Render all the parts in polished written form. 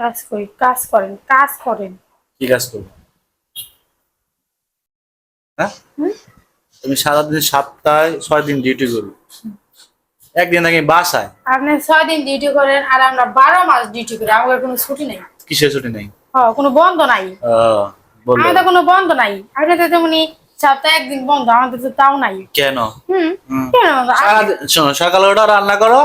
কাজ করি, কাজ করেন, কাজ করেন। কি কাজ করবো? হ্যাঁ, হুম? তুমি সারাদিন সপ্তাহে 6 দিন ডিউটি করো, একদিন নাকি বাসায়। আপনি 6 দিন ডিউটি করেন আর আমরা 12 মাস ডিউটি করি, আমাদের কোনো ছুটি নেই। কিসের ছুটি নেই? কোনো বন্ধ নাই। বললো আমাদের কোনো বন্ধ নাই। আপনাদের তেমনি সপ্তাহে একদিন বন্ধ, আমাদের তো তাও নাই। কেন? হুম। হুম। কেন বন্ধ? সারাদিন শোনো, সকালে ওটা রান্না করো,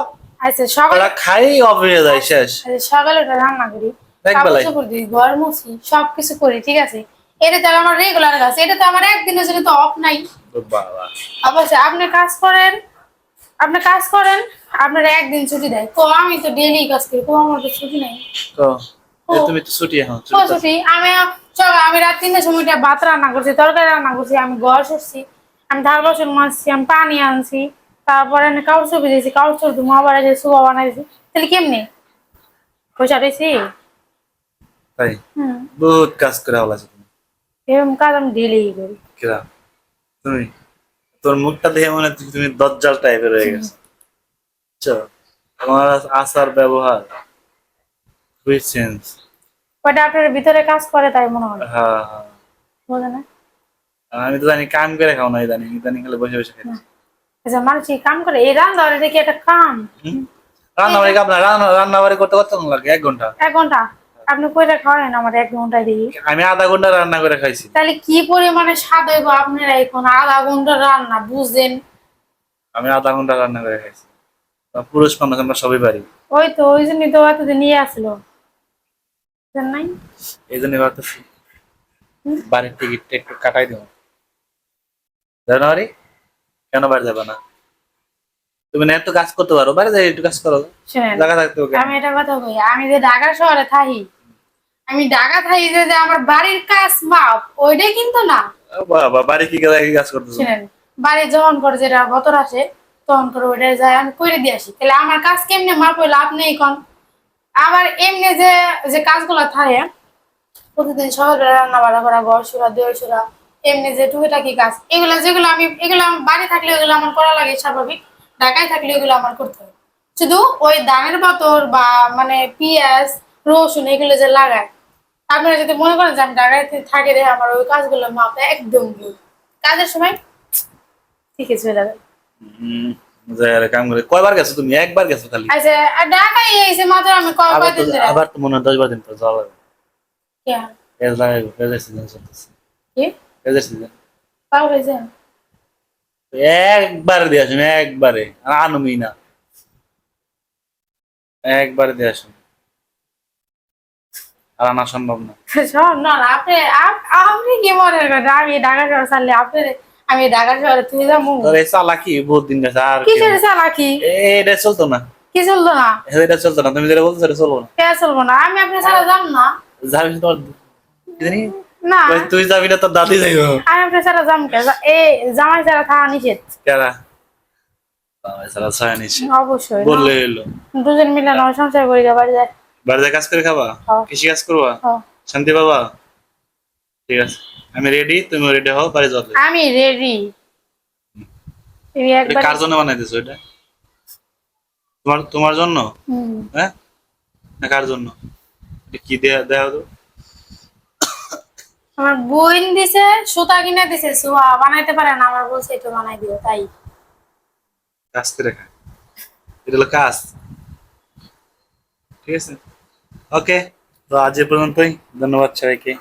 আচ্ছা সকালে, ওরা খাই অফিসে যায়, শেষ। আচ্ছা সকালে ওটা রান্না করি, এক কাপড় বেলায়। চোপড় দিই, ঘর মুছি, সবকিছু করি, ঠিক আছে। এটা তো আমার রেগুলার কাজ, এটা তো আমার একদিনের জন্য তো অফ নাই। বাবা, অবশ্যই আপনি কাজ করেন, আপনি কাজ করেন, আপনার একদিন ছুটি দেয়। আমি তো ডেইলি কাজ করি, আমার তো ছুটি নাই। তো ও তুমি তো ছুটি এখন ও ছুটি তো আছে। ছুটি আমি রাত 3টার সময়টা ভাত রান্না করছি, তরকারি রান্না করছি, আমি ঘর সরছি, আমি ধার বাসন মাজছি, আমি পানি আনছি, তারপরে আমি কাপড় চোপড় দিয়েছি, কাপড় চোপড় ধুমা বাড়াইছি, সুবা বানাইছি। তাহলে কেমনি পয়সা পেয়েছি? তাই হুম। বহুত কাজ করে হলা তুমি। এরকম কাজ আমি ডেইলি করি। কিরা তুমি, তোর মুখটা দেখে মনে হচ্ছে তুমি দজ্জাল টাইপের হয়ে গেছো, বুঝছো? তোমার আচার ব্যবহার খুবই চেঞ্জ। ওটা আপনার ভিতরে কাজ করে তাই মনে হয়, হ্যাঁ হ্যাঁ। বোঝে না? আমি তো জানি কাম করে খাও না, ইদানিং ইদানিং খালি বসে বসে খাই। আচ্ছা মানুষ কি কাম করে? এই রান্না এটা কি একটা কাম? রান্না বাড়ি আপনার রান্না বাড়ি করতে কত লাগে? 1 ঘন্টা। 1 ঘন্টা? আপনি কইটা খাওয়ান আমার 1 ঘন্টায় দিই। আমি আধা ঘন্টা রান্না করে খাইছি। তাহলে কি পরিমাণে স্বাদ হইব আপনারা এখন? আধা ঘন্টা রান্না বুঝেন। আমি আধা ঘন্টা রান্না করে খাইছি। পুরুষ মানুষ আমরা সবাই পারি। ওই তো ওই জন্যই তো এতদিন নিয়ে আসলো, বুঝেন নাই? এই জন্য ভাবতেছি হুম? বাড়ির টিকিটটা একটু কাটাই দেবো। জানুয়ারি কেন বাড়ি যাবে না? তুমি না একটু কাজ করতে পারো, বাইরে যাই একটু কাজ করো। শুনেন, জায়গা থাকতে ওকে। আমি এটা কথা কই, আমি যে ঢাকা শহরে থাকি, আমি ঢাকা থাকি যে আমার বাড়ির কাজ মাপ ওইটাই কিন্তু না। বাবা, বাড়ি কি কাজ করতেছো? শুনেন, বাড়ি যখন করে যেটা বতর আসে তখন করে ওইটা যায় আমি করে দিয়ে আসি, তাহলে আমার কাজ কেমনে মাপ হইলো আপনি এখন। আবার এমনি যে যে কাজগুলো থাকে প্রতিদিন সকালে রান্না বান্না করা, ঘর সরা, দুয়ার সরা, এমনি যে টুকিটাকি কাজ, এগুলো যেগুলো এগুলো আমার বাড়ি থাকলে ওগুলো আমার করা লাগে স্বাভাবিক, ঢাকায় থাকলে ওগুলো আমার করতে হয়। শুধু ওই ধানের পাতর বা মানে পেঁয়াজ রসুন এগুলো যে লাগায়, আপনারা যদি মনে করেন যে আমি ঢাকায় থাকি রে আমার ওই কাজগুলো মাপ একদম ভুল। কাজের সময় ঠিক আছে চলে যাবে। কাম করে কয়বার গেছো তুমি? একবার গেছো খালি। আচ্ছা আর ঢাকায় এসে মাত্র আমি কয়দিন ধরে। আবার তো মনে হয় 10-12 দিন পর যাওয়া লাগবে। কে? পেঁয়াজ লাগাইবো, পেঁয়াজের সিজন চলতেছে। কি পেঁয়াজের সিজন। পাও হয়েছে? একবারে দিয়ে আসুন, একবারে। আর আনুমি না, একবারে দিয়ে আসুন, আর আনা সম্ভব না। সব না না, আপনি কি মনে করেন আমি ঢাকা শহর ছাড়লে আপনার আমি ঢাকা শহরে তুই যাবো? তোর এই চালাকি বহুত দিন গেছে, আর কি কিসের চালাকি? এটা চলতো না, কি চলতো না? এটা চলতো না, তুমি যেটা বলছো সেটা চলবো না। কে চলবো না? আমি আপনার ছাড়া যাম না। যাবি না? তোমার কি জানি, না তুই যাবি না, তোর দাদি যাইব। আমি আপনার ছাড়া যাম কে? জামাই ছাড়া থাকা নিষেধ। কারা? সারা ছয় নিছে অবশ্যই না, বললে এলো। দুজন মিলে নয় সংসার করি বাড়ি যায়। বাড়িতে কাজ করে খাবা? হ্যাঁ। কৃষি কাজ করবা? হ্যাঁ। শান্তি পাবা? ঠিক আছে, আমি রেডি, তুমি রেডি হও, বাড়ি যাবে। আমি রেডি। একবার কার জন্য বানাইতেছো এটা? তোমার তোমার জন্য? হ্যাঁ, না কার জন্য? এটা কি দেয়া দেয়া তো? আমার বোন দিছে, সুতা কিনে দিছে, সুয়া বানাইতে পারে না, আমার বলছে এটা বানাই দিও তাই। কাজ করে খায়, এটা হলো কাজ। ঠিক আছে, ওকে, তো আজ এ পর্যন্তই। ধন্যবাদ সবাইকে।